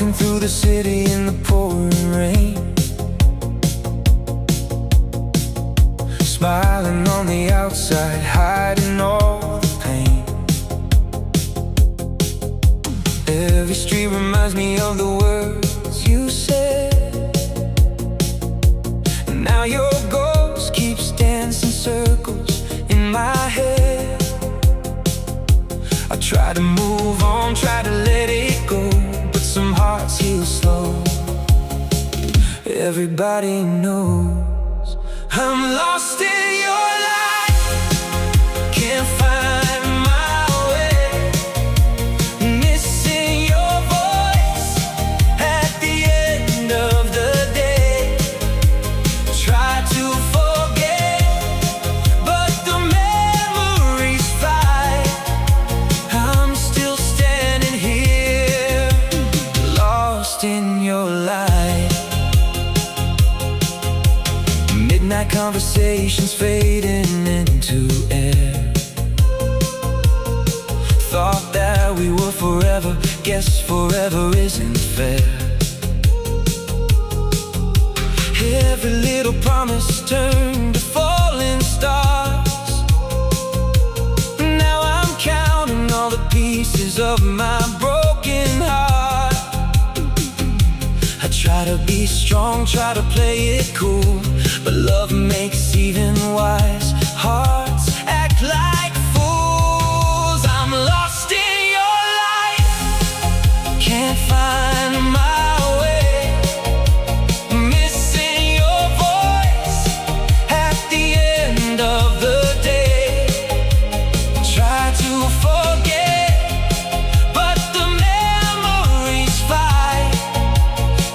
Walking through the city in the pouring rain, smiling on the outside, hiding all the pain. Every street reminds me of the words you said, and now your ghost keeps dancing circles in my head. I try to move on, try to let it go, but some hearts heal slow. Everybody knows I'm lost in your light, can't find my way, missing your voice at the end of the day. Try to forget, but the memories fight. I'm still standing here, lost in your light. Midnight conversations fading into air. Thought that we were forever, guess forever isn't fair. Every little promise turned to falling stars. Now I'm counting all the pieces of my broken heart. I try to be strong, try to play it cool, but love makes even wise hearts act like fools. I'm lost in your light, can't find my way, missing your voice at the end of the day. Try to forget, but the memories fight.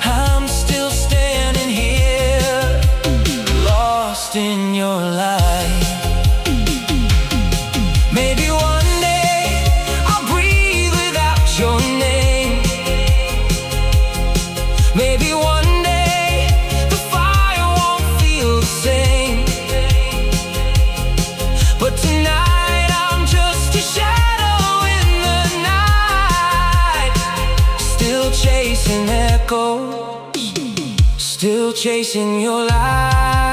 I'm still standing here, lost in your light. Maybe one day I'll breathe without your name. Maybe one day the fire won't feel the same. But tonight I'm just a shadow in the night, still chasing echoes, still chasing your light.